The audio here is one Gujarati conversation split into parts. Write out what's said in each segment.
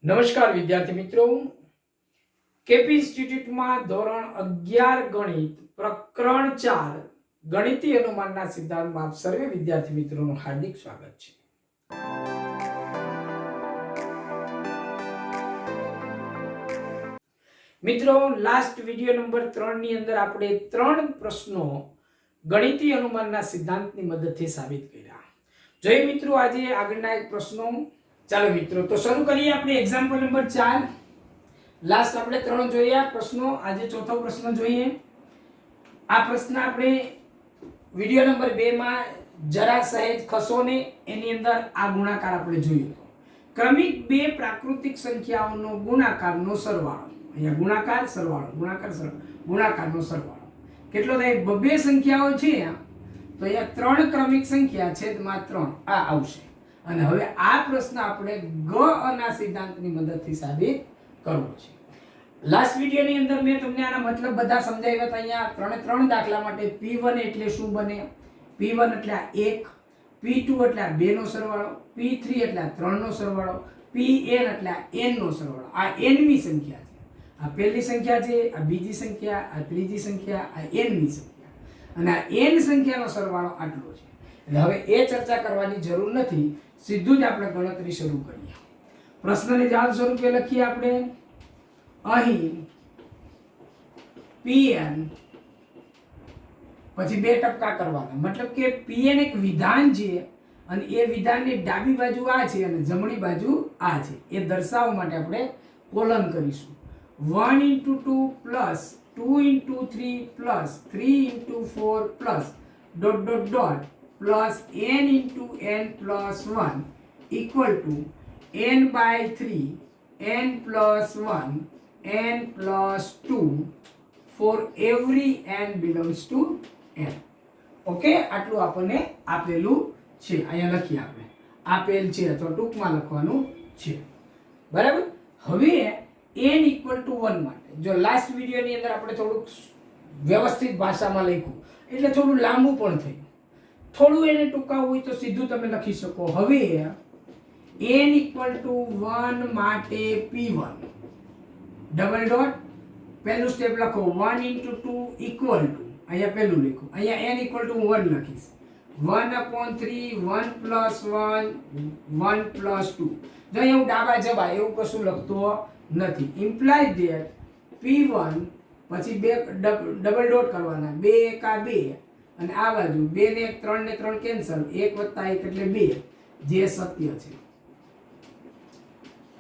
નમસ્કાર વિદ્યાર્થી મિત્રો, કેપી ઇન્સ્ટિટ્યૂટમાં ધોરણ 11 ગણિત પ્રકરણ 4 ગણિતીય અનુમાનના સિદ્ધાંતમાં આપ સર્વે વિદ્યાર્થી મિત્રોનું હાર્દિક સ્વાગત છે. મિત્રો, લાસ્ટ વિડિયો નંબર 3 ની અંદર આપણે 3 પ્રશ્નો ગણિતીય અનુમાનના સિદ્ધાંતની મદદથી સાબિત કર્યા. જોઈએ મિત્રો, આજે આગળના એક પ્રશ્નો. ચાલો મિત્રો, તો શરૂ કરીએ આપણે એક્ઝામ્પલ નંબર 4. લાસ્ટ આપણે 3 જોયા પ્રશ્નો, આજે ચોથો પ્રશ્ન જોઈએ. આ પ્રશ્ન આપણે વિડિયો નંબર 2 માં જરા સહેજ ખસો ને એની અંદર આ ગુણાકાર આપણે જોયો હતો. ક્રમિક બે પ્રાકૃતિક સંખ્યાઓનો ગુણાકારનો સરવાળો. અહીંયા ગુણાકાર સરવાળો, ગુણાકારનો સરવાળો કેટલો થાય? બે સંખ્યાઓ છે તો અહીંયા 3 ક્રમિક સંખ્યા છેદમાં 3 આ આવશે. અને હવે આ પ્રશ્ન આપણે ગ ના સિદ્ધાંતની મદદથી સાબિત કરવો છે. લાસ્ટ વિડિયોની અંદર મેં તમને આના મતલબ બધા સમજાવ્યા હતા. અહીંયા ત્રણે દાખલા માટે P1 એટલે શું બને? P1 એટલે આ 1, P2 એટલે આ 2 નો સરવાળો, P3 એટલે આ 3 નો સરવાળો, Pn એટલે આ n નો સરવાળો. આ nમી સંખ્યા છે. આ પહેલી સંખ્યા છે, આ બીજી સંખ્યા, આ ત્રીજી સંખ્યા, આ nમી સંખ્યા. અને આ n સંખ્યાનો સરવાળો આટલો છે. એટલે હવે એ ચર્ચા કરવાની જરૂર નથી, સીધું જ આપણે ગણતરી શરૂ કરીએ. પ્રશ્નની જાણ સ્વરૂપે લખીએ આપણે. અહીં Pn પછી બે ટપકા કરવાના, મતલબ કે Pn એક વિધાન છે અને એ વિધાનની ડાબી બાજુ આ છે અને જમણી બાજુ આ છે. એ દર્શાવવા માટે આપણે કોલન કરીશું. 1 * 2 plus 2 * 3 plus 3 * 4 plus ... plus n * n plus 1 equal to n/3 n plus 1 n plus 2 for every n belongs to n. Okay, આટલું આપણને આપેલું છે. અહીંયા લખીએ આપણે, આપેલ છે અથવા ટૂંકમાં લખવાનું છે. બરાબર. હવે n = 1 માટે જો લાસ્ટ વિડિયોની અંદર આપણે થોડુંક વ્યવસ્થિત ભાષામાં લખ્યું એટલે થોડું લાંબુ પણ થયું. થોડું એને ટૂંકાવવું હોય તો સીધું તમે લખી શકો. હવે n = 1 માટે P1 ... પહેલું સ્ટેપ લખો. 1 * 2 ઇક્વલ ટુ, અહીંયા પહેલું લખો, અહીંયા n = 1 લખીશ. 1/3 1 + 1 1 + 2. જો અહીંયા હું ડાબા જબા એવું કશું લખતો નથી. ઇમ્પ્લાય ધેટ P1 પછી બે ડબલ ડોટ કરવાના, 2 * 1 = 2 અને આ બાજુ 2 ને 1 3 ને 3 કેન્સલ, 1 + 1 એટલે 2, જે સત્ય છે.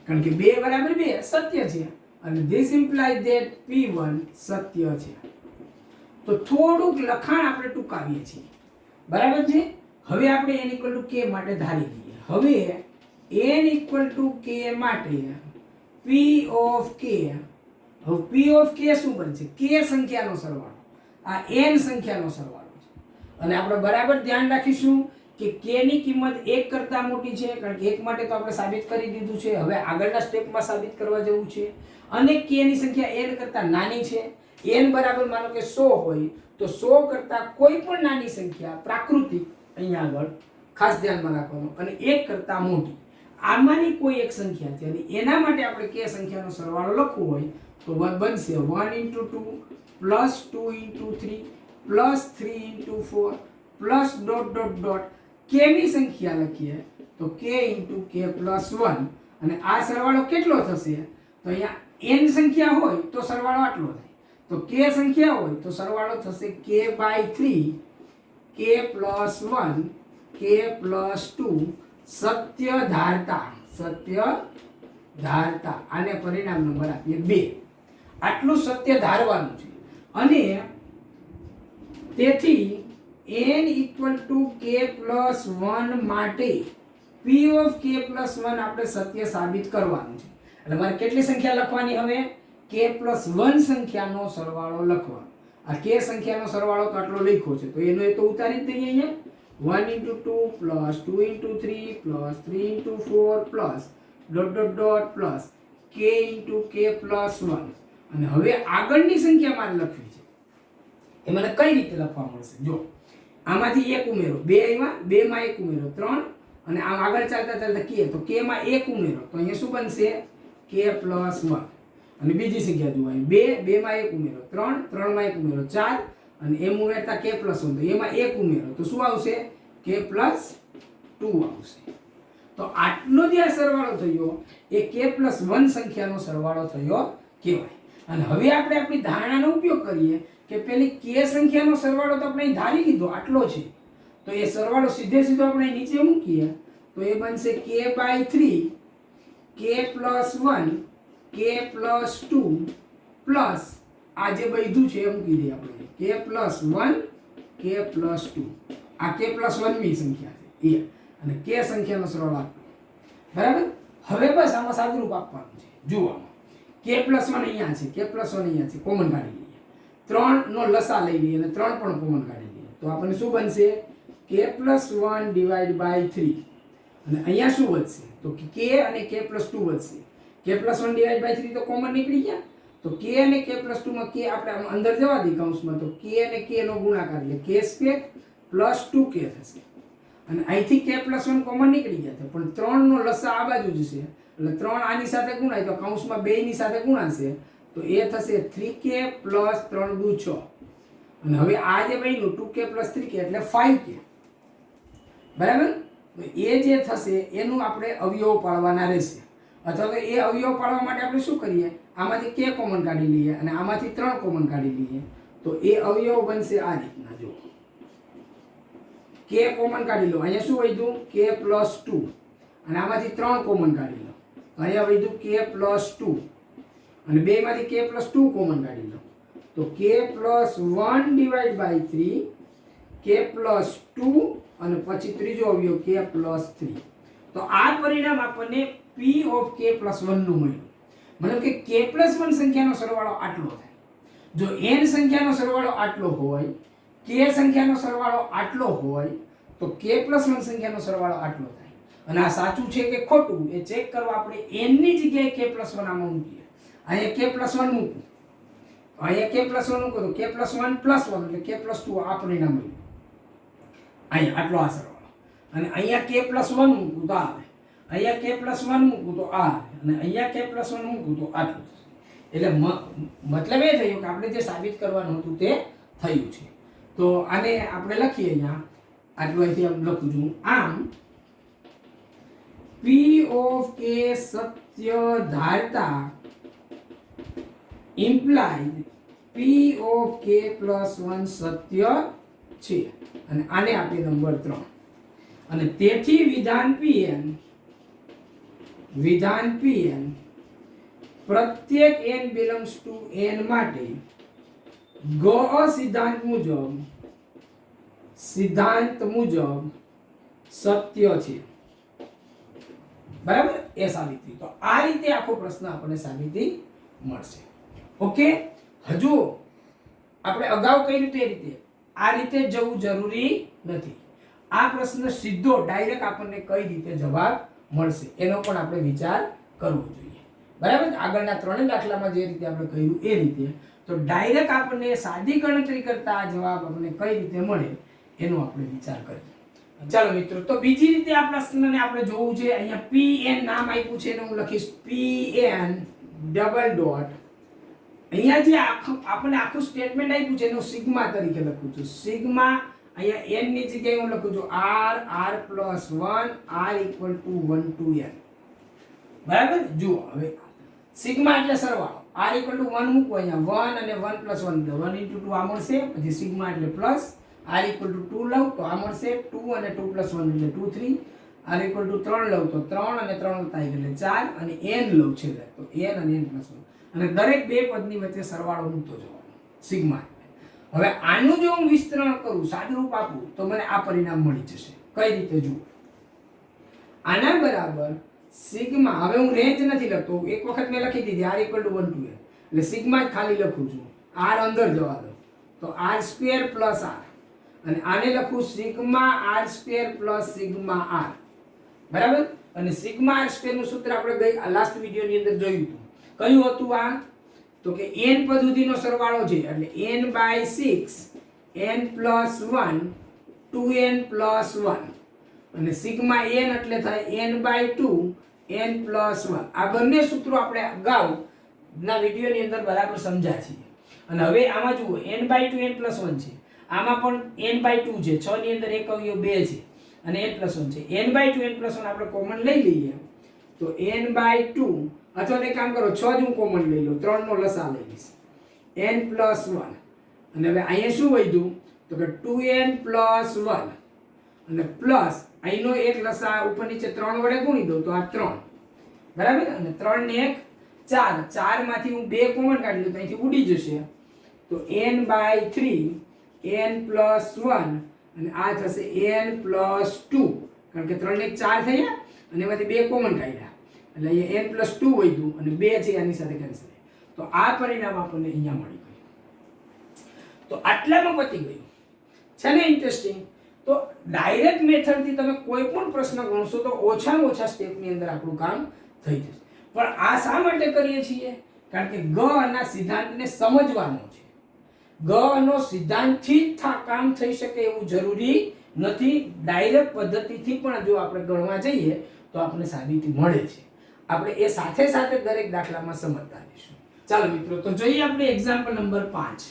કારણ કે 2 = 2 સત્ય છે અને this implies that P1 સત્ય છે. તો થોડુંક લખાણ આપણે ટૂંકાવીએ છીએ. બરાબર છે. હવે આપણે n = k માટે ધારી લઈએ. હવે n = k માટે P of k, હવે P of k શું બનશે? k સંખ્યાનો સરવાળો, આ n સંખ્યાનો સરવાળો છે. અને આપણે બરાબર ધ્યાન રાખીશું કે k ની કિંમત 1 કરતા મોટી છે, કારણ કે 1 માટે તો આપણે સાબિત કરી દીધું છે. હવે આગળના સ્ટેપમાં સાબિત કરવા જવું છે. અને k ની સંખ્યા n કરતા નાની છે. n બરાબર માનો કે 100 હોય તો 100 કરતા કોઈ પણ નાની સંખ્યા પ્રાકૃતિક, અહીંયા આગળ ખાસ ધ્યાનમાં રાખવાનું, અને 1 કરતા મોટી, આમાંની કોઈ એક સંખ્યા છે અને એના માટે આપણે k સંખ્યાનો સરવાળો લખવો હોય તો બનશે 1 * 2 પ્લસ 2 * 3 પ્લસ 3 * 4 પ્લસ ... k ની સંખ્યા લખીએ તો k * k + 1. અને આ સરવાળો કેટલો થશે? તો અહીંયા n સંખ્યા હોય તો સરવાળો આટલો થાય. તો k સંખ્યા હોય તો સરવાળો થશે k/3 k + 1 k + 2 સત્ય ધારતા. આને પરિણામ નંબર આપીએ 2. આટલું સત્ય ધારવાનું છે. અને તેથી n = k + 1 માટે P of k + 1 આપણે સત્ય સાબિત કરવાનું છે. એટલે મારે કેટલી સંખ્યા લખવાની? હવે k + 1 સંખ્યાનો સરવાળો લખવાનો. આ k સંખ્યાનો સરવાળો તો આટલો લખ્યો છે તો એનો એ તો ઉતારી જ દઈએ અહીંયા. 1 * 2 plus 2 * 3 plus 3 * 4 plus ... plus k * k + 1. અને હવે આગળની સંખ્યા મારે લખવી છે. એ મને કઈ રીતે લખવા મળશે? જો આમાંથી 1 ઉમેરો, 2 આવ્યા, 2 માં 1 ઉમેરો 3, અને આમ આગળ ચાલતા k, તો k માં 1 ઉમેરો તો અહીંયા શું બનશે? k પ્લસ 1 અને બીજી સંખ્યા જુઓ અહીં 2 2 માં 1 ઉમેરો 3 3 માં 1 ઉમેરો 4 અને એમ ઉમેરતા k પ્લસ 1 તો એમાં 1 ઉમેરો તો શું આવશે k પ્લસ 2 આવશે. તો આટલો જે સરવાળો થયો એ k પ્લસ 1 સંખ્યાનો સરવાળો થયો કહેવાય. અને હવે આપણે આપણી ધારણાનો ઉપયોગ કરીએ કે પેલી k સંખ્યાનો સરવાળો તો આપણે ધારી લીધો આટલો છે, તો એ સરવાળો સીધે સીધો આપણે નીચે મૂકીએ તો એ બનશે k/3 k plus 1 k plus 2 plus આ જે બધું છે એ મૂકી દઈએ આપણે k પ્લસ 1 k પ્લસ 2. આ k પ્લસ 1 ની સંખ્યા છે એ અને k સંખ્યાનો સરવાળો આટલો. બરાબર. હવે બસ આમાં સાદુરૂપ આપવાનું છે. જુઓ k પ્લસ 1 અહીંયા છે, k પ્લસ 1 અહીંયા છે, કોમન કાઢી લઈએ. 3 નો લસા લઈ લઈએ અને 3 પણ કોમન કાઢી લઈએ તો આપણને શું બનશે k પ્લસ 1 ડિવાઈડ બાય 3 અને અહીંયા શું વધશે તો k અને k પ્લસ 2 વધશે. k પ્લસ 1 ડિવાઈડ બાય 3 તો કોમન નીકળી ગયા તો k અને k પ્લસ 2 માં k આપણે અંદર જવા દઈએ કૌંસમાં તો k અને k નો ગુણાકાર એટલે k² પ્લસ 2k થશે અને અહીંથી k પ્લસ 1 કોમન નીકળી ગયા છે પણ 3 નો લસા આ બાજુ જ છે એટલે 3 આની સાથે ગુણાય તો કૌંસમાં 2 ની સાથે ગુણાશે તો એ થશે 3k પ્લસ 3 દુ 6 અને હવે આ જે બન્યું 2k પ્લસ 3k એટલે 5k. બરાબર. તો એ જે થશે એનું આપણે અવયવ પાડવાના રહેશે અથવા તો એ અવયવ પાડવા માટે આપણે શું કરીએ આમાંથી k કોમન કાઢી લઈએ અને આમાંથી 3 કોમન કાઢી લઈએ તો એ અવયવ બનશે આ રીતના. જો k કોમન કાઢી લો અહીંયા શું વધ્યું k પ્લસ 2 અને આમાંથી 3 કોમન કાઢી લો અહીંયા વધ્યું k પ્લસ 2 અને બે માંથી k પ્લસ 2 કોમન કાઢી લો તો k plus 1 divide by 3 k plus 2 અને પછી ત્રીજો અવયવ k પ્લસ 3. તો આ પરિણામ આપણને p ઓફ k પ્લસ 1 નું મળ્યું. મતલબ કે k પ્લસ 1 સંખ્યાનો સરવાળો આટલો થાય. જો n સંખ્યાનો સરવાળો આટલો હોય k સંખ્યાનો સરવાળો આટલો હોય તો k પ્લસ 1 સંખ્યાનો સરવાળો આટલો થાય. અને આ સાચું છે કે ખોટું એ ચેક કરવા આપણે n ની જગ્યાએ k પ્લસ 1 આમાં મૂકીએ. અહીંયા k પ્લસ 1 મૂકું અહીંયા k પ્લસ 1 મૂકું તો k પ્લસ 1 પ્લસ 1 એટલે k પ્લસ 2 આ પરિણામ મળ્યું. અહીંયા આટલો આ સરવાળો અને અહીંયા k પ્લસ 1 મૂકું તો આવે અહીંયા k પ્લસ 1 મૂકું તો આ અને અહીંયા k પ્લસ 1 મૂકું તો આટલું થશે. એટલે મતલબ એ થયો કે આપણે જે સાબિત કરવાનું હતું તે થયું છે. તો આને આપણે લખીએ અહીંયા આટલું અહીંથી આમ લખું છું આમ p ઓફ k સત્ય ધારતા implied p of k plus 1 સત્ય છે અને આને આપીએ નંબર 3 અને તેથી વિધાન pn પ્રત્યેક n belongs to n માટે ગૌ સિદ્ધાંત મુજબ સત્ય છે. બરાબર. એ સાબિતી. તો આ રીતે આખો પ્રશ્ન આપણને સાબિતી મળશે. ઓકે. હજુ આપણે અગાઉ કઈ રીતે આ રીતે જવું જરૂરી નથી. આ પ્રશ્ન સીધો ડાયરેક્ટ આપણને કઈ રીતે જવાબ મળશે એનો પણ આપણે વિચાર કરવો જોઈએ. બરાબર. આગળના 3 દાખલામાં જે રીતે આપણે કહ્યું એ રીતે તો ડાયરેક્ટ આપણને સાદી ગણતરી કરતા આ જવાબ આપણને કઈ રીતે મળે એનો આપણે વિચાર કરીએ. ચાલો મિત્રો, તો બીજી રીતે આ પ્રશ્નને આપણે જોવું છે. અહીંયા pn નામ આપ્યું છે એને હું લખીશ pn ડબલ ડોટ. અહીંયા જે આપણને આખું સ્ટેટમેન્ટ આપ્યું છે એનું સિગ્મા તરીકે લખું છું. સિગ્મા અહીંયા n ની જગ્યાએ હું લખું છું r plus 1 r equal to 1 to n. બરાબર. જુઓ હવે સિગ્મા એટલે સરવાળો. r ઇક્વલ ટુ 1 મૂકો અહીંયા 1 અને 1 પ્લસ 1 એટલે 1 into 2 આ મળશે. પછી સિગ્મા એટલે પ્લસ r ઇક્વલ ટુ 2 લઉં તો આ મળશે 2 અને 2 પ્લસ 1 એટલે 2 3. r ઇક્વલ ટુ 3 લઉં તો 3 અને 3 વત્તા 1 એટલે 4 અને n લઉં છે તો n અને n પ્લસ 1 અને દરેક બે પદની વચ્ચે સરવાળો મૂકતો જવાનો સિગ્મા. હવે આનું જો હું વિસ્તરણ કરું સાદુરૂપ આપું તો મને આ પરિણામ મળી જશે. કઈ રીતે જુઓ. આના બરાબર સિગ્મા. હવે હું રેન્જ નથી લખતો, એક વખત મેં લખી દીધી r equal to 1 to n એટલે સિગ્મા જ ખાલી લખું છું. r અંદર જવા દો તો r સ્ક્વેર પ્લસ r અને આને લખું sigma r square plus sigma r. બરાબર. અને સિગ્મા r સ્ક્વેર નું સૂત્ર આપણે ગઈ લાસ્ટ વિડિયો ની અંદર જોયું હતું. કયું હતું આ? તો કે n પદ સુધીનો સરવાળો છે એટલે n by 6 n plus 1 2n plus 1 અને સિગ્મા n એટલે થાય n by 2 n+1 આ બંને સૂત્રો આપણે અગાઉના વિડીયોની અંદર બરાબર સમજ્યા છીએ. અને હવે આમાં જુઓ n/2 n+1 છે, આમાં પણ n/2 છે, 6 ની અંદર એક અવયવ 2 છે અને n+1 છે. n/2 n+1 આપણે કોમન લઈ લઈએ તો n/2 અથવા એક કામ કરો 6 જ હું કોમન લઈ લઉં, 3 નો લસા લઈ લઈશ n+1 અને હવે અહીંયા શું વધ્યું તો કે 2n+1 અને પ્લસ અહીંનો એક લસા ઉપર નીચે 3 વડે ગુણી દઉં તો આ 3 બરાબર. અને 3 ને 1 4, 4 માંથી હું 2 કોમન કાઢી લઉં તો અહીંથી ઉડી જશે તો n/3 n+1 અને આ થશે n+2 કારણ કે 3 ને 1 4 થયા અને એમાંથી 2 કોમન કાઢ્યા એટલે અહીંયા n+2 વધ્યું અને 2 છે આની સાથે કેન્સલ. તો આ પરિણામ આપણને અહીંયા મળી ગયું. તો આટલામાં પતી ગયું છે ને ઇન્ટરેસ્ટિંગ. તો ડાયરેક્ટ મેથડથી તમે કોઈ પણ પ્રશ્ન ગણશો તો ઓછામાં ઓછા સ્ટેપની અંદર આપણું કામ થઈ જશે. પણ આ શા માટે કરીએ છીએ? કારણ કે ગ ના સિદ્ધાંતને સમજવાનો છે. ગ નો સિદ્ધાંતથી જ કામ થઈ શકે એવું જરૂરી નથી. ડાયરેક્ટ પદ્ધતિથી પણ જો આપણે ગણવા જઈએ તો આપણને સાબિતી મળે છે. આપણે એ સાથે સાથે દરેક દાખલામાં સમજતા રહીશું. ચાલો મિત્રો, તો જોઈએ આપણે એક્ઝામ્પલ નંબર 5.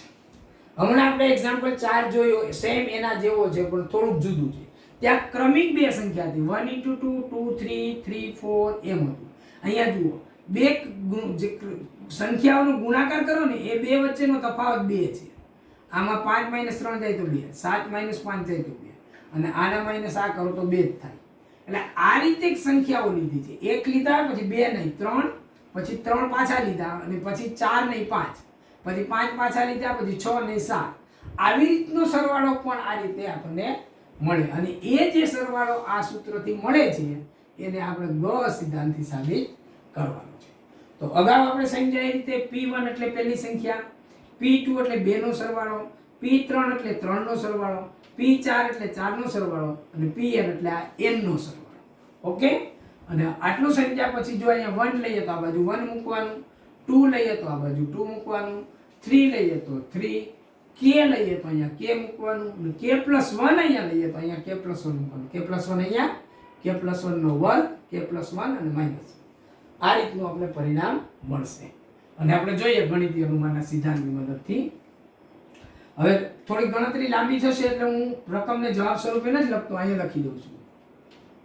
હમણાં આપણે એક્ઝામ્પલ 4 જોયો, સેમ એના જેવો છે પણ થોડુંક જુદું છે. ત્યાં ક્રમિક બે સંખ્યા હતી 1 × 2 2 3 3 4 એમ હતું. અહીંયા જુઓ બે સંખ્યાઓનો ગુણાકાર કરો ને એ બે વચ્ચેનો તફાવત 2 છે. આમાં 5 - 3 જાય તો 2, 7 - 5 જાય તો 2 અને આના માઇનસ આ કરો તો 2 જ થાય. એટલે આ રીતે સંખ્યાઓ લીધી છે. એક લીધા પછી 2 નહીં 3, પછી 3 પાછા લીધા અને પછી 4 નહીં 5, પછી 5 પાછા લીધા પછી 6 નહીં 7. આવી રીતનો સરવાળો પણ આ રીતે આપણને મળે અને એ જે સરવાળો આ સૂત્રથી મળે છે એને આપણે ગ સિદ્ધાંતથી સાબિત કરવાનો છે. તો અગાઉ આપણે સમજ્યા એ રીતે p1 એટલે પહેલી સંખ્યા, p2 એટલે 2 નો સરવાળો, p3 એટલે 3 નો સરવાળો, p4 એટલે 4 નો સરવાળો અને pn એટલે આ n નો સરવાળો. ઓકે. અને આટલું સમજ્યા પછી જો અહીંયા 1 લઈએ તો આ બાજુ 1 મૂકવાનું, 2 લઈએ તો આ બાજુ 2 મૂકવાનું, 3 લઈએ તો 3, k લઈએ તો અહીંયા k મૂકવાનું અને k+1 અહીંયા લઈએ તો અહીંયા k+1 મૂકવાનું. k+1 અહીંયા k+1 નો વર્ગ, k+1 અને -1. આ રીતનું આપણે પરિણામ મળશે. અને આપણે જોઈએ ગણિતીય અનુમાનના સિદ્ધાંતની મદદથી. હવે થોડી ગણતરી લાંબી થશે એટલે હું રકમને જવાબ સ્વરૂપે નથી લખતો, અહીંયા લખી દઉં છું.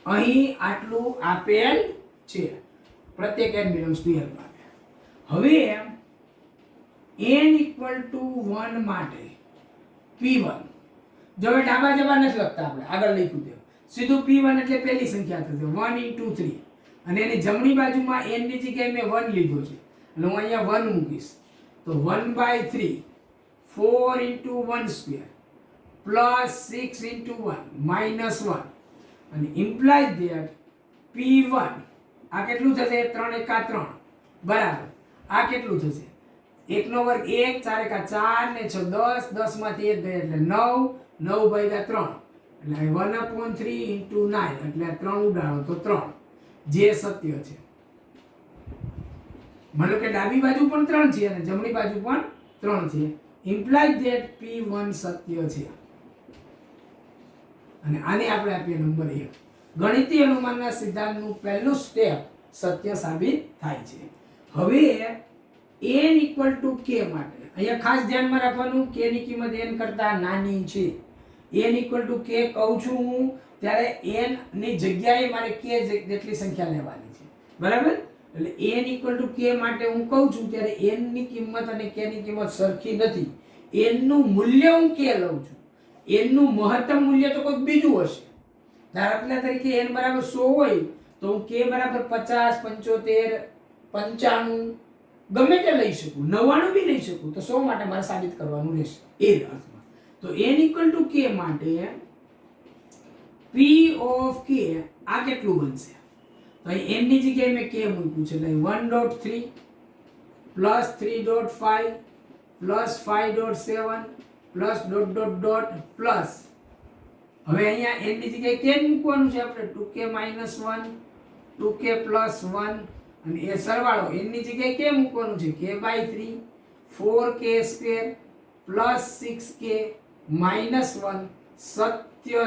અહીં આટલું આપેલ છે પ્રત્યેક n બિલોંગ્સ ટુ l માટે. હવે n = 1 માટે p1 જો હવે ડાબા જવા નથી લખતા, આપણે આગળ લખ્યું તેમ સીધું p1 એટલે પહેલી સંખ્યા થશે 1 × 3 અને એની જમણી બાજુમાં n ની જગ્યાએ મેં 1 લીધો છે અને હું અહીંયા 1 મૂકીશ તો 1/3 4 × 1² plus 6 × 1 -1 અને implies that p1 આ કેટલું થશે 3 × 3 બરાબર આ કેટલું થશે 1 નો વર્ગ 1, 4 × 4 ને 6 10, 10 માંથી 1 ગયા એટલે 9, 9/3 એટલે 1/3 × 9 એટલે 3 ઉડાડો તો 3 જે સત્ય છે. માનો કે ડાબી બાજુ પણ 3 છે અને જમણી બાજુ પણ 3 છે. implies that p1 સત્ય છે અને આને આપણે આપીએ નંબર 1. ગણિતીય અનુમાનના સિદ્ધાંતનું પહેલું સ્ટેપ સત્ય સાબિત થાય છે. હવે n = k માટે અહીંયા ખાસ ધ્યાનમાં રાખવાનું k ની કિંમત n કરતા નાની છે. n = k કહું છું હું ત્યારે n ની જગ્યાએ મારે k જેટલી સંખ્યા લેવાની છે બરાબર. એટલે n = k માટે હું કહું છું ત્યારે n ની કિંમત અને k ની કિંમત સરખી નથી. n નું મૂલ્ય હું k લઉં છું, n નું મહત્તમ મૂલ્ય તો કોઈ બીજું હશે. દાખલા તરીકે n = 100 હોય તો હું k = 50, 75, 95 ગમે તે લઈ શકું, 99 બી લઈ શકું. તો 100 માટે મારે સાબિત કરવાનું રહેશે એ અર્થમાં. તો n = k માટે p આ કેટલું બનશે? તો અહીં n ની જગ્યાએ મેં k મૂક્યું છે એટલે 1.3 plus 3.5 plus 5.7 plus ... plus હવે અહીંયા n ની જગ્યાએ k મૂકવાનું છે આપણે 2k - 1 2k + 1 અને એ સરવાળો n ની જગ્યાએ k મૂકવાનું છે k/3 4k² plus 6k - 1 સત્ય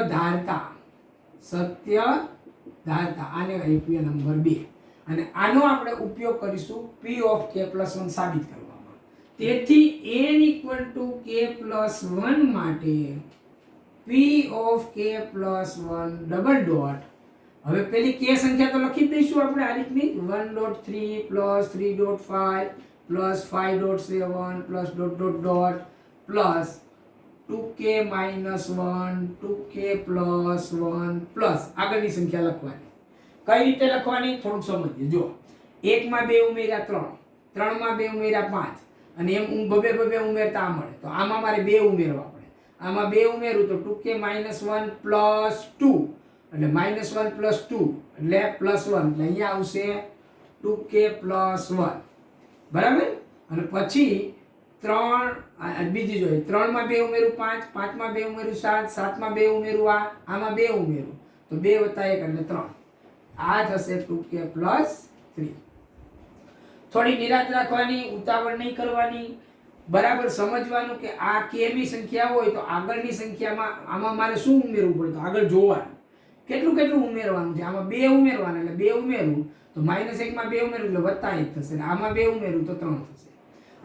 ધારતા આને આપ્યો નંબર 2. અને આનો આપણે ઉપયોગ કરીશું p ઓફ k પ્લસ 1 સાબિત કરવામાં. તેથી n equal to k plus 1 માટે p of k plus 1 double dot, હવે પેલી k સંખ્યા તો લખી જ દઈશું આપણે આ રીતની 1.3 plus 3.5 plus 5.7 plus dot dot dot plus 2k minus 1 2k plus 1 plus આગળની સંખ્યા લખવાની. કઈ રીતે લખવાની થોડુંક સમજીએ. જો 1 માં 2 ઉમેર્યા 3, 3 માં 2 ઉમેર્યા 5 અને એમ બબે ઉમેરતા આ મળે. તો આમાં મારે 2 ઉમેરવા પડે. આમાં 2 ઉમેરું તો 2k માઇનસ 1 પ્લસ 2 એટલે માઇનસ 1 પ્લસ 2 એટલે પ્લસ 1 એટલે અહીંયા આવશે 2k પ્લસ 1 બરાબર. અને પછી 3 બીજી જોઈએ 3 માં 2 ઉમેરું 5, 5 માં 2 ઉમેરું 7, 7 માં 2 ઉમેરું આમાં 2 ઉમેરું તો 2 વત્તા 1 એટલે 3. આ થશે 2k પ્લસ 3. થોડી નિરાંત રાખવાની, ઉતાવળ નહીં કરવાની, બરાબર સમજવાનું કે આ k ની સંખ્યા હોય તો આગળની સંખ્યામાં આમાં મારે શું ઉમેરવું પડે તો આગળ જોવાનું કેટલું ઉમેરવાનું છે. આમાં 2 ઉમેરવાના એટલે 2 ઉમેરું તો -1 માં 2 ઉમેરું એટલે +1 થશે અને આમાં 2 ઉમેરું તો 3 થશે.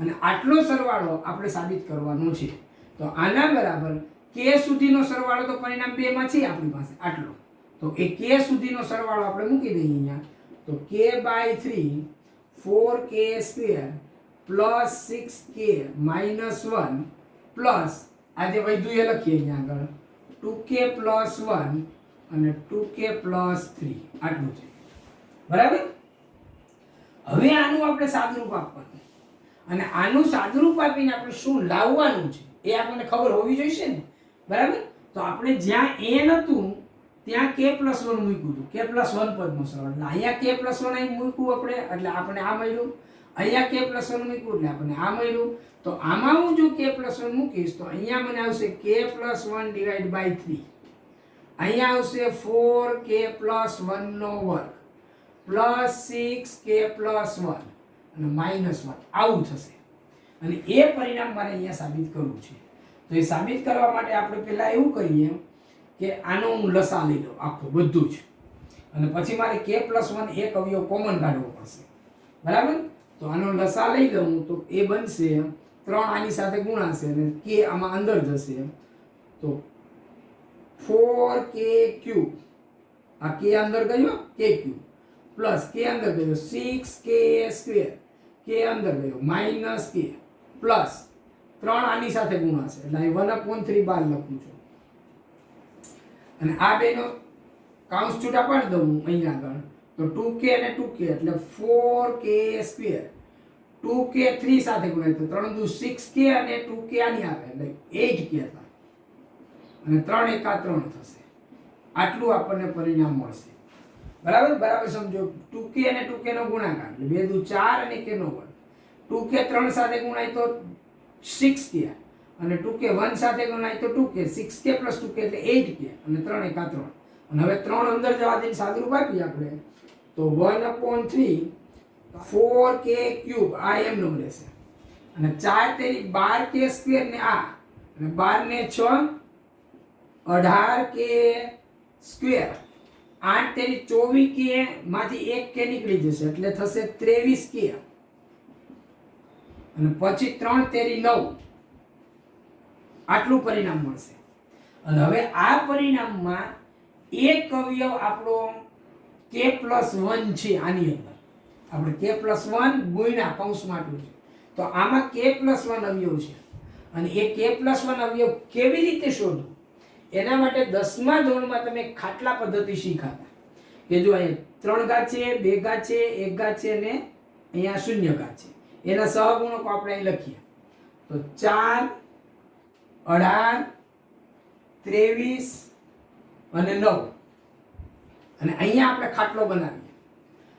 અને આટલો સરવાળો આપણે સાબિત કરવાનો છે. તો આના બરાબર k સુધીનો સરવાળો તો પરિણામ 2 માં છે આપણી પાસે આટલો. તો એ k સુધીનો સરવાળો આપણે મૂકી દઈએ અહીંયા. તો k/3 4k square plus 6k minus 1 plus આ જે વધ્યું એ લખીએ અહીંયા આગળ 2k પ્લસ 1 અને 2k પ્લસ 3 આટલું છે બરાબર. હવે આનું આપણે સાદુરૂપ આપવાનું અને આનું સાદુરૂપ આપીને આપણે શું લાવવાનું છે એ આપણને ખબર હોવી જોઈએ ને બરાબર. તો આપણે જ્યાં n હતું ત્યાં k પ્લસ 1 મૂક્યું હતું, k પ્લસ 1 પદનો સરવાળો એટલે અહીંયા k પ્લસ 1 અહીં મૂક્યું આપણે એટલે આપણે આ મળ્યું. અહીંયા k પ્લસ 1 મૂક્યું એટલે આપણને આ મળ્યું. તો આમાં હું જો k પ્લસ 1 મૂકીશ તો અહીંયા મને આવશે k પ્લસ 1 ડિવાઇડ બાય 3. અહીંયા આવશે 4k પ્લસ 1 નો વર્ગ પ્લસ 6k પ્લસ 1 અને માઇનસ 1 આવું થશે. અને એ પરિણામ મારે અહીંયા સાબિત કરવું છે. તો એ સાબિત કરવા માટે આપણે પહેલા એવું કરીએ કે આનો હું લસા લઈ લઉં આખું બધું જ અને પછી મારે k પ્લસ 1 એક અવયવ કોમન કાઢવો પડશે બરાબર. તો આનો લસા લઈ લઉં તો એ બનશે 3 આની સાથે ગુણાશે અને k આમાં અંદર જશે તો 4k ક્યુબ આ k અંદર ગયો k ક્યુબ પ્લસ k અંદર ગયો 6k સ્ક્વેર k અંદર ગયો માઇનસ k પ્લસ 3 આની સાથે ગુણાશે એટલે અહીં 1/3 બાર લખું છું અને આ બેનો કાઉન્સ છૂટા પાડી દઉં અહીંયા આગળ તો 2k અને 2k એટલે 4k સ્ક્વેર 2k 3 સાથે ગુણાય તો 3 દુ 6k અને 2k આની આવે એટલે 8k થાય અને 3 એકા 3 થશે. આટલું આપણને પરિણામ મળશે બરાબર સમજો. 2k અને 2k નો ગુણાકાર એટલે 2 દુ 4 અને k નો વર્ગ 2k 3 સાથે ગુણાય તો 6k અને 2k 1 સાથે ગુણાય તો 2k 6k plus 2k એટલે 8k અને 3 એકા 3 અને હવે 3 અંદર જવા દઈને સાદુરૂપ આપીએ આપણે તો 1/3 4k ક્યુબ આ એમ નો રહેશે અને 4 તેરી 12k સ્ક્વેર ને આ અને 12 ને 6 18k સ્ક્વેર 8 તેરી 24k માંથી 1k નીકળી જશે એટલે થશે 23k અને પછી 3 તેરી 9 આટલું પરિણામ મળશે. અને હવે આ પરિણામમાં એક અવયવ આપણો k પ્લસ 1 છે. આની અંદર આપણે k પ્લસ 1 ગુણ્યા કૌંસમાં આટલું છે તો આમાં k પ્લસ 1 અવયવ છે અને એ k પ્લસ 1 અવયવ કેવી રીતે શોધવું એના માટે 10મા ધોરણમાં તમે ખાટલા પદ્ધતિ શીખાતા કે જો અહીંયા 3 ઘાત છે 2 ઘાત છે 1 ઘાત છે અને અહીંયા 0 ઘાત છે. એના સહગુણકો આપણે અહીં લખીએ તો 4 18 23 અને 9 અને અહીંયા આપણે ખાટલો બનાવીએ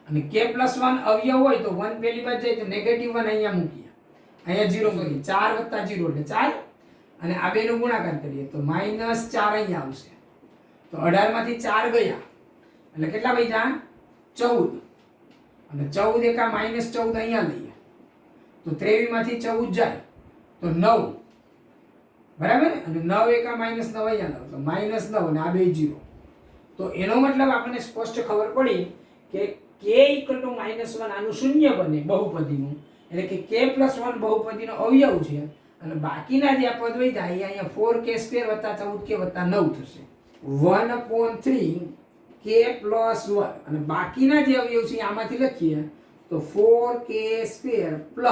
અને k પ્લસ 1 અવયવ હોય તો 1 પહેલી બાજુ જાય તો નેગેટિવ 1 અહીંયા મૂકીએ અહીંયા 0 કરીએ 4 + 0 એટલે 4 અને આ બેનો ગુણાકાર કરીએ તો -4 અહીંયા આવશે તો 18 માંથી 4 ગયા એટલે કેટલા બચ્યા 14 અને 14 એકા -14 અહીંયા લઈએ તો 23 માંથી 14 જાય તો 9 બરાબર અને 9 એકા -9 અહીંયા લાવો તો -9 અને આ બે 0 તો એનો મતલબ આપણને સ્પષ્ટ ખબર પડી કે k k = -1 આનું શૂન્ય બને બહુપદીનું, એટલે કે k + 1 બહુપદીનો અવયવ છે, અને બાકીના જે આ પદ વધ્યા અહીંયા 4k² + 14k + 9 થશે. 1/3 k + 1, અને બાકીના જે અવયવ છે આમાંથી લખીએ તો 4k² +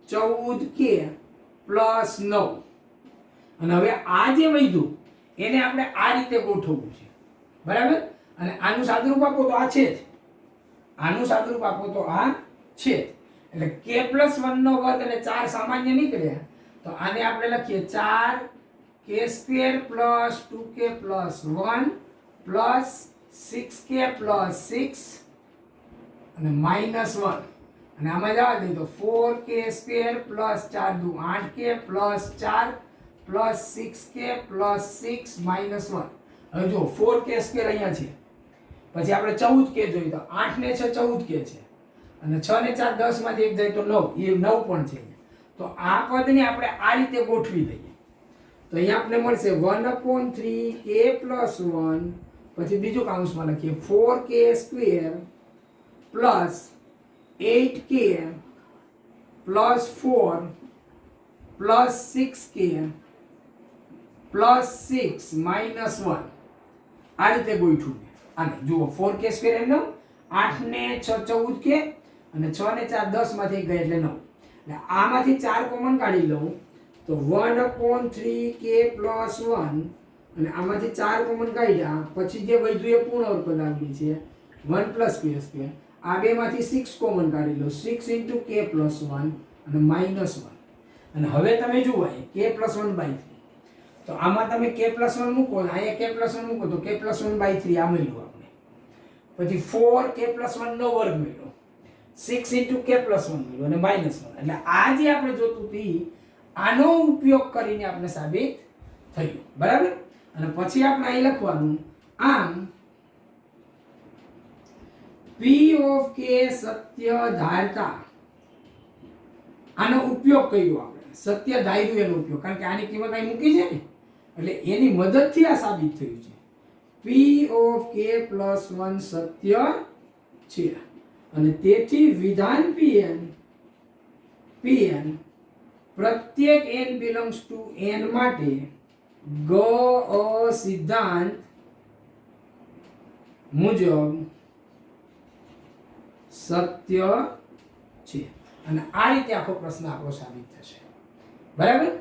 14k + 9. અને હવે આ જે વધ્યું એને આપણે આ રીતે ગોઠવવું છે, બરાબર. અને આનું સાદુરૂપ આપો તો આ છે જ, આનું સાદુરૂપ આપો તો આ છે જ. એટલે k + 1 નો વર્ગ અને 4 સામાન્ય નીકળ્યા, તો આને આપણે લખીએ 4k² + 2k + 1 + 6k + 6 અને -1. અને આમાં જવા દઈએ તો 4k² + 4 × 8k + 4 + 6k + 6 -1. હવે જો 4k² અહીંયા છે, પછી આપણે 14k જોઈએ તો 8 ને 6 14k છે, અને 6 ને 4 10 માંથી એક જાય તો 9, એ 9 પણ છે. તો આ પદને આપણે આ રીતે ગોઠવી દઈએ તો અહીંયા આપણે મળશે 1/3 k + 1, પછી બીજું કૌંસમાં લખીએ 4k² + 8k + 4 + 6k + 6 -1. આ રીતે ગોઠવું. આને જુઓ 4k² એમ 8 ને 6 14k, અને 6 ને 4 10 માંથી ગઈ એટલે 9. એટલે આમાંથી 4 કોમન કાઢી લઉં તો 1/3 k + 1, અને આમાંથી 4 કોમન કાઢ્યા પછી જે વધ્યું એ પૂર્ણ પદ આવી છે 1 + k². આ બેમાંથી 6 કોમન કાઢી લો, 6 × k + 1 અને -1. અને હવે તમે જુઓ k + 1/3, તો આમાં તમે k + 1 મૂકો અને અહીંયા k + 1 મૂકો તો k + 1/3 આ મળ્યું આપણે. પછી 4k + 1 નો વર્ગ મળ્યો, 6 × k + 1 મળ્યું અને -1. એટલે આ જે આપણે જોતું હતી આનો ઉપયોગ કરીને આપણે સાબિત થયું, બરાબર. અને પછી આપણે અહીં લખવાનું આમ p of k સત્ય ધારતા, આનો ઉપયોગ કર્યો આપણે, સત્ય ધાર્યું એનો ઉપયોગ, કારણ કે આની કિંમત અહીં મૂકી છે ને, એટલે એની મદદથી આ સાબિત થયું છે. p of k + 1 સત્ય છે, અને તેથી વિધાન pn પ્રત્યેક n belongs to n માટે ગ સિદ્ધાંત મુજબ સત્ય છે. અને આ રીતે આખો પ્રશ્ન આપણો સાબિત થશે, બરાબર.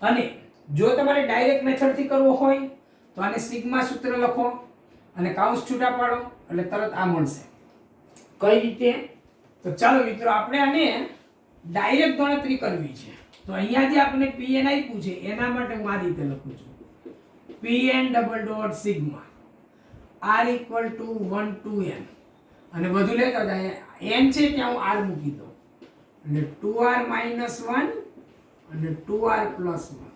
અને જો તમારે ડાયરેક્ટ મેથડથી કરવો હોય તો આને સિગ્મા સૂત્ર લખો અને કાઉન્સ છૂટા પાડો એટલે તરત આ મળશે. કઈ રીતે? તો ચાલો મિત્રો આપણે આને ડાયરેક્ટ ગણતરી કરવી છે. તો અહીંયા જે આપણે pn આપ્યું છે એના માટે હું આ રીતે લખું છું pn sigma r = 1 to n, અને બધું લેતા જાય n છે ત્યાં હું r મૂકી દઉં, એટલે 2r - 1 અને 2r + 1.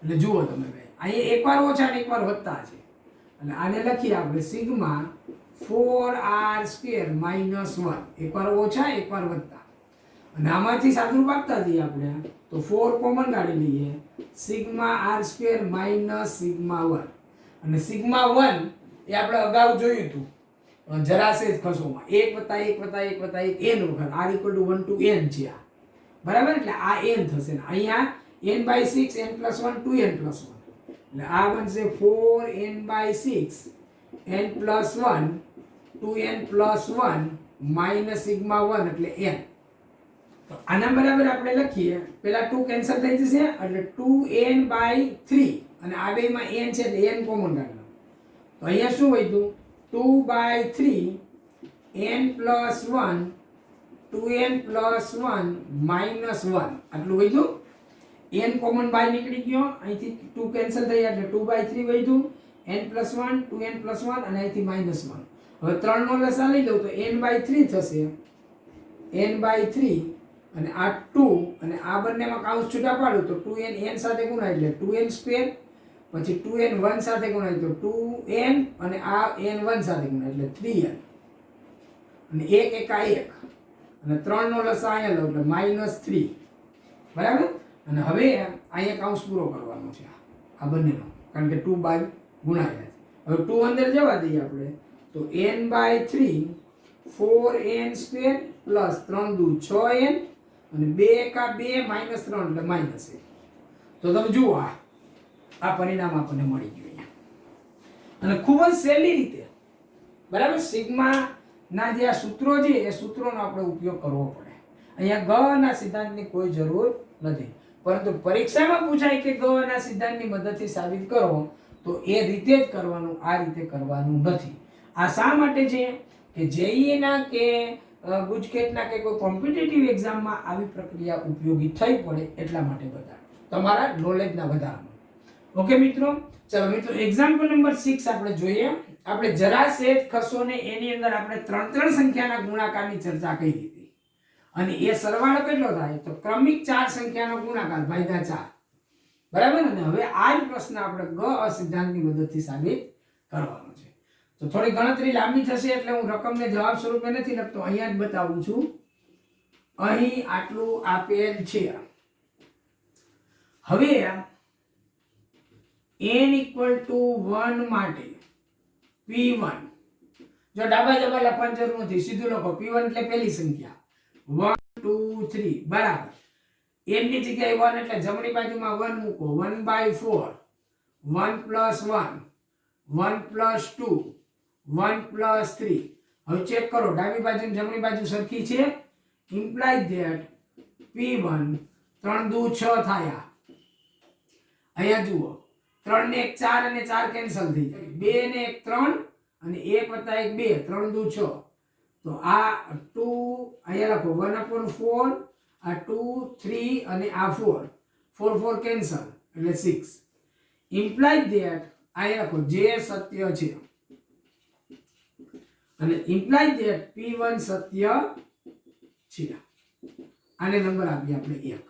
એટલે જુઓ તમે ભાઈ અહીંયા એકવાર ઓછા અને એકવાર વધતા છે, એટલે આને લખીએ આપણે સિગ્મા 4r² - 1, એકવાર ઓછા એકવાર વધતા. અને આમાંથી સાદુરૂપ આપતા જઈએ આપણે તો 4 કોમન કાઢી લઈએ, સિગ્મા r² - સિગ્મા 1. અને સિગ્મા 1 એ આપણે અગાઉ જોયું હતું જરાસે ખસોમાં 1 + 1 + 1 + 1 n વખત r = 1 to n છે આ, બરાબર. એટલે આ n થશે ને અહીંયા n/6 n + 1 2n + 1, એટલે આ બનશે 4n/6 n + 1 2n + 1 - સિગ્મા 1 એટલે n. તો આના બરાબર આપણે લખીએ, પેલા 2 કેન્સલ થઈ જશે એટલે 2n/3, અને આ બેમાં n છે એટલે n કોમન કાઢો. તો અહીંયા શું વધ્યું 2/3 n + 1 2n + 1 -1, આટલું વધ્યું. n કોમન બહાર નીકળી ગયો, અહીંથી 2 કેન્સલ થઈ એટલે 2/3 વધ્યું, n + 1 2n + 1 અને અહીંથી -1. હવે 3 નો લસા લઈ લઉં તો n/3 થશે, n/3 અને આ 2, અને આ બંનેમાં કાઉન્સ છૂટા પાડું તો 2n n સાથે ગુણાય એટલે 2n², પછી 2n 1 સાથે ગુણાય તો 2n, અને આ n 1 સાથે ગુણાય એટલે 3n, અને 1 × 1, અને 3 નો લસા અહીંયા લો એટલે -3, બરાબર. અને હવે અહીંયા કાઉન્સ પૂરો કરવાનો છે આ બંનેનો, કારણ કે 2 બાય ગુણાયેલા છે. હવે 2 અંદર જવા દઈએ આપણે તો n/3 4n² પ્લસ 3 દુ 6n અને 2 એકા 2 માઇનસ 3 એટલે માઇનસ 1. તો તમે જુઓ આ પરિણામ આપણને મળી ગયું અહીંયા. અને ખૂબ જ સહેલી રીતે, બરાબર, સિગ્મા ના જે આ સૂત્રો છે એ સૂત્રોનો આપણે ઉપયોગ કરવો પડે. અહીંયા ગ ના સિદ્ધાંતની કોઈ જરૂર નથી, પરંતુ પરીક્ષામાં પૂછાય કે ગ ના સિદ્ધાંતની મદદથી સાબિત કરો, તો એ રીતે જ કરવાનું, આ રીતે કરવાનું નથી. આ શા માટે છે કે જેઈઈ ના કે ગુજકેટના કે કોઈ કોમ્પિટિટિવ એક્ઝામમાં આવી પ્રક્રિયા ઉપયોગી થઈ પડે એટલા માટે બતાવ્યું, તમારા નોલેજના વધારવા. ઓકે મિત્રો, ચલો મિત્રો એક્ઝામ્પલ નંબર 6 આપણે જોઈએ. આપણે જરા સેજ ખસો ને એની અંદર આપણે 3 સંખ્યાના ગુણાકારની ચર્ચા કરી હતી, અને એ સરવાળો કેટલો થાય તો ક્રમિક 4 સંખ્યાનો ગુણાકાર ભાગ્યા 4, બરાબર ને. હવે આ જ પ્રશ્ન આપણે ગ સિદ્ધાંતની મદદથી સાબિત કરવાનો છે. તો થોડી ગણતરી લાંબી થશે એટલે હું રકમને જવાબ સ્વરૂપે નથી લખતો, અહીંયા જ બતાવું છું. અહીં આટલું આપેલ છે. હવે n = 1 માટે p1, જો ડાબા જબા લખવાની જરૂર નથી, સીધું લખો. p1 એટલે પહેલી સંખ્યા 1 2 3, બરાબર. n ની જગ્યાએ 1 એટલે જમણી બાજુમાં 1 મૂકો. 1/4, 1 + 1, 1 + 2, 1 + 3. હવે ચેક કરો, ડાબી બાજુ અને જમણી બાજુ સરખી છે. ઇમ્પ્લાઇઝ ધેટ p1 3 દુ 6 થયા. અહીંયા જુઓ, 3 ને 1 4 અને 4 કેન્સલ થઈ જાય. 2 ને 1 3 અને 1 + 1 2, 3 દુ 6. તો આ 2 અહીંયા લખો 1/4, આ 2 3 અને આ 4, 4 4 કેન્સલ એટલે 6. ઇમ્પ્લાઇઝ ધેટ અહીંયા લખો જે સત્ય છે, અને ઇમ્પ્લાઇઝ ધેટ p1 સત્ય છે. આને નંબર આપીએ આપણે 1.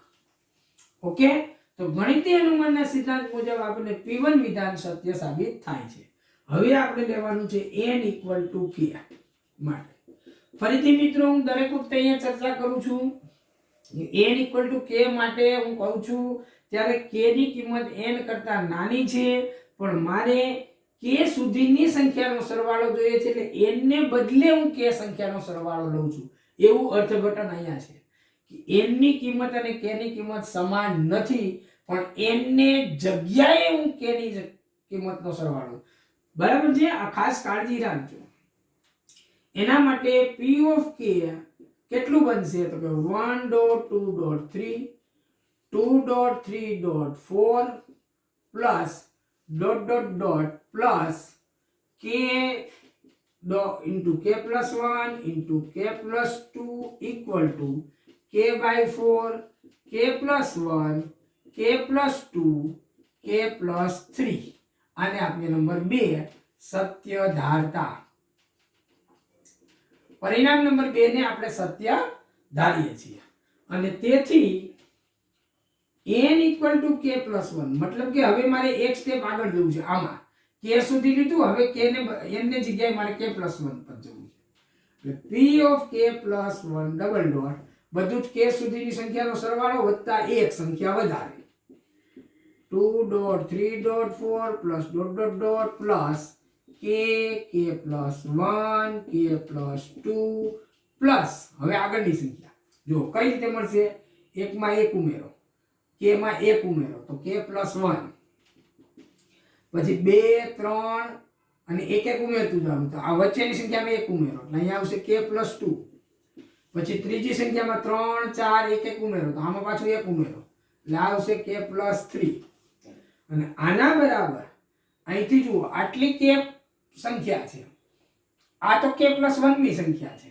ઓકે, તો ગણિતીય અનુમાનના સિદ્ધાંત મુજબ આપણને p1 વિધાન સત્ય સાબિત થાય છે. હવે આપણે લેવાનું છે n = k માટે. ફરીથી મિત્રો હું દરેક વખતે અહીંયા ચર્ચા કરું છું. n = k માટે હું કહું છું ત્યારે k ની કિંમત n કરતા નાની છે, પણ મારે k સુધીની સંખ્યાનો સરવાળો જોઈએ છે, એટલે n ને બદલે હું k સંખ્યાનો સરવાળો લઉં છું. એવું અર્થઘટન અહીંયા છે કે n ની કિંમત અને k ની કિંમત સમાન નથી, પણ n ને જગ્યાએ હું k ની કિંમતનો સરવાળો, બરાબર છે. આ ખાસ કાળજી રાખજો. એના માટે p of k કેટલું બનશે તો કે 1.2.3, 2.3.4 plus ... plus k into k plus 1 into k plus 2 equal to k/4, k plus 1, k plus 2, k plus 3. આને આપણે નંબર 2 સત્ય ધારતા. પરિણામ નંબર 2 ને આપણે સત્ય ધારીએ છીએ. અને તેથી n = k plus 1, મતલબ કે હવે મારે એક સ્ટેપ આગળ જવું છે. આમાં k સુધી લીધું, હવે k ને n ની જગ્યાએ મારે k plus 1 પર જવું છે. એટલે p of k plus 1 double dot, બધું જ k સુધીની સંખ્યાનો સરવાળો વત્તા એક સંખ્યા વધારે, 2.3.4 plus ... plus k, k plus 1, k plus 2 plus હવે આગળની સંખ્યા જો કઈ રીતે મળશે. 1 માં 1 ઉમેરો, k માં 1 ઉમેરો તો k plus 1, પછી 2 3 અને 1 1 ઉમેરતું જવાનું, તો આ વચ્ચેની સંખ્યામાં 1 ઉમેરો એટલે અહીંયા આવશે k plus 2. પછી ત્રીજી સંખ્યામાં 3 4 1 1 ઉમેરો તો આમાં પાછું 1 ઉમેરો એટલે આવશે k plus 3. અને આના બરાબર અહીંથી જુઓ આટલી k સંખ્યા છે, આ તો k plus 1 ની સંખ્યા છે.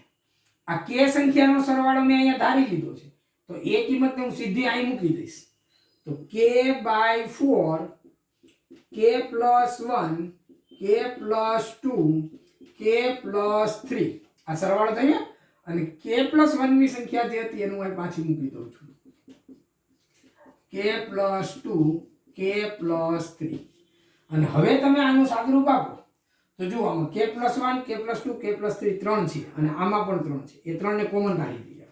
આ k સંખ્યાનો સરવાળો મેં અહીંયા ધારી લીધો છે, તો એ કિંમતને હું સીધી અહીં મૂકી દઈશ. તો k/4, k plus 1, k plus 2, k plus 3 આ સરવાળો થયો. અને k plus 1 ની સંખ્યા જે હતી એનું અહીં પાછી મૂકી દઉં છું, k plus 2, k plus 3. અને હવે તમે આનું સાદુરૂપ આપો તો જુઓ આમાં k plus 1, k plus 2, k plus 3 3 છે, અને આમાં પણ 3 છે. એ 3 ને કોમન કાઢી દઈએ.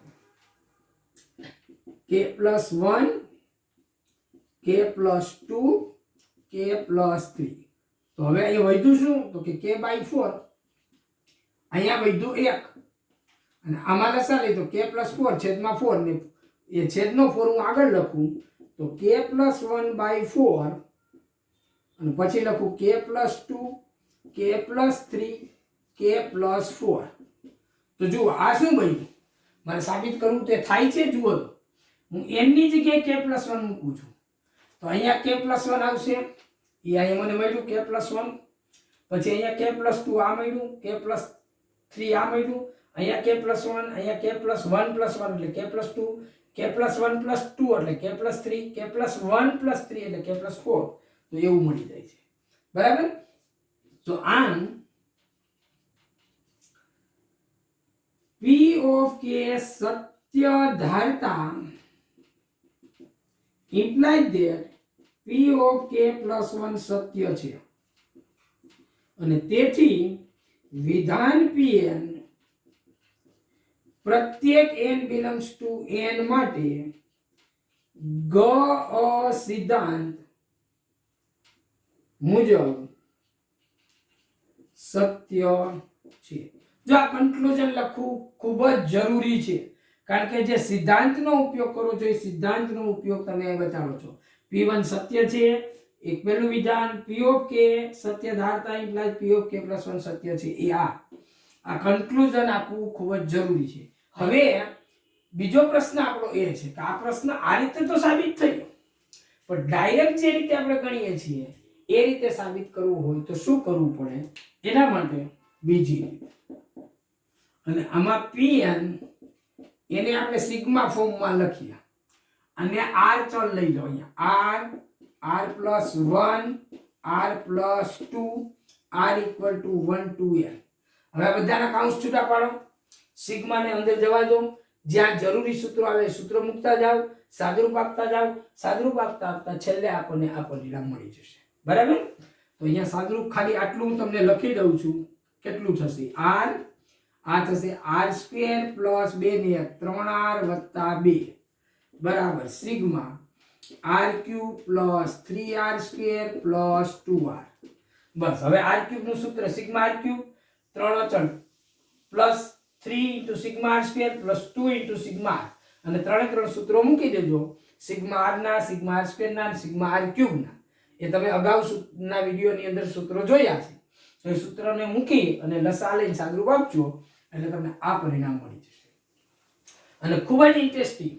k plus 1, k plus 2, k plus 3. તો હવે અહીંયા વધ્યું શું તો કે k/4, અહીંયા વધ્યું 1, અને આમાં લસા લઈ તો k + 4 છેદમાં 4 ને એ છેદનો 4 હું આગળ લખું તો k + 1/4 અને પછી લખું k + 2 k + 3 k + 4. તો જુઓ આ શું બન્યું, મારે સાબિત કરવું તે થાય છે. જુઓ તો હું n ની જગ્યાએ k + 1 મૂકું છું તો અહીંયા k + 1 આવશે, એ અહીંયા મને મળ્યું k + 1. પછી અહીંયા k + 2 આ મળ્યું, k + 3 આ મળ્યું, અહીંયા k + 1, અહીંયા k + 1 + 1 એટલે k + 2, k + 1 + 2 એટલે k + 3, k + 1 + 3 એટલે k + 4. તો એવું મળી જાય છે. બરાબર. તો આમ p of k સત્ય ધારતા implies that p of k + 1 સત્ય છે અને તેથી વિધાન pn પ્રત્યેક n belongs to n માટે ગ સિદ્ધાંત મુજબ સત્ય છે. જો આ કન્ક્લુઝન લખવું ખૂબ જ જરૂરી છે, કારણ કે જે સિદ્ધાંતનો ઉપયોગ કરો છો એ સિદ્ધાંતનો ઉપયોગ તમે અહીં બતાવો છો. p1 સત્ય છે, એક પહેલું વિધાન p of k સત્ય ધારતા implies p of k + 1 સત્ય છે. એ આ કન્ક્લુઝન આપવું ખૂબ જ જરૂરી છે. હવે બીજો પ્રશ્ન આપણો એ છે કે આ પ્રશ્ન આ રીતે તો સાબિત થયો, પણ ડાયરેક્ટ જે રીતે આપણે ગણીએ છીએ એ રીતે સાબિત કરવું હોય તો શું કરવું પડે? એના માટે બીજી રીત. અને આમાં pn એને આપણે સિગ્મા ફોર્મમાં લખીએ અને r ચલ લઈ લો. અહીંયા r +1 r +2 r = 1 to n. હવે આ બધાના કાઉન્સ છૂટા પાડો, સિગ્માને અંદર જવા દો, જ્યાં જરૂરી સૂત્રો આવે સૂત્રો મૂકતા જાવ, સાદરૂપ આપતા જાવ, સાદરૂપ આપતા આપતા છેલ્લે આપણને આ પરિણામ મળી જશે. બરાબર. તો અહીંયા સાદરૂપ ખાલી આટલું હું તમને લખી દઉં છું. કેટલું થશે? r આ થશે r² + 2 ને 3r + 2 બરાબર સિગ્મા r³ + 3r² + 2r. બસ હવે r³ નું સૂત્ર સિગ્મા r³ 3 અચળ plus 3 * sigma r² + 2 * sigma r, અને 3 સૂત્રો મૂકી દેજો, સિગ્મા r ના, સિગ્મા r² ના અને સિગ્મા r³ ના. એ તમે અગાઉના વિડિયોની અંદર સૂત્રો જોયા છે. તો એ સૂત્રને મૂકી અને લસા લઈને સાદરૂપ આપજો એટલે તમને આ પરિણામ મળી જશે. અને ખૂબ જ ઇન્ટરેસ્ટિંગ,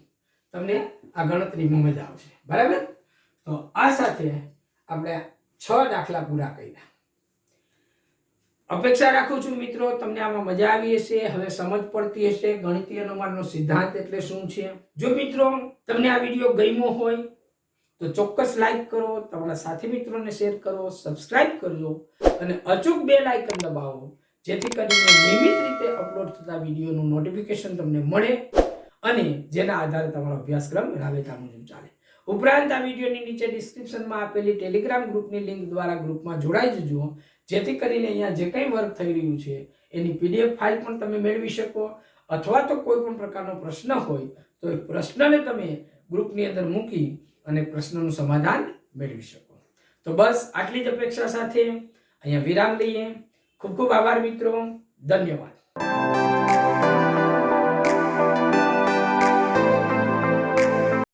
તમને આ ગણતરીમાં મજા આવશે. બરાબર. તો આ સાથે આપણે 6 દાખલા પૂરા કર્યા. અપેક્ષા રાખું છું મિત્રો તમને આમાં મજા આવી હશે, હવે સમજ પડતી હશે ગણિતીય અનુમાનનો સિદ્ધાંત એટલે શું છે. જો મિત્રો તમને આ વિડીયો ગમ્યો હોય તો ચોક્કસ લાઈક કરો, તમારા સાથી મિત્રોને શેર કરો, સબસ્ક્રાઇબ કરજો અને અચૂક બેલ આઇકન દબાવો, જેથી કરીને નિયમિત રીતે અપલોડ થતા વિડીયોનું નોટિફિકેશન તમને મળે અને જેના આધારે તમારો અભ્યાસક્રમ રાબેતા મુજબ ચાલે. ઉપરાંત આ વિડીયોની નીચે ડિસ્ક્રિપ્શનમાં આપેલી ટેલિગ્રામ ગ્રુપની લિંક દ્વારા ગ્રુપમાં જોડાઈ જજો, જેથી કરીને અહીંયા જે કંઈ વર્ક થઈ રહ્યું છે એની PDF ફાઇલ પણ તમે મેળવી શકો, અથવા તો કોઈ પણ પ્રકારનો પ્રશ્ન હોય તો એ પ્રશ્નને તમે ગ્રુપની અંદર મૂકી અને પ્રશ્નનું સમાધાન મેળવી શકો. તો બસ આટલી જ અપેક્ષા સાથે અહીંયા વિરામ લઈએ. ખૂબ ખૂબ આભાર મિત્રો. ધન્યવાદ.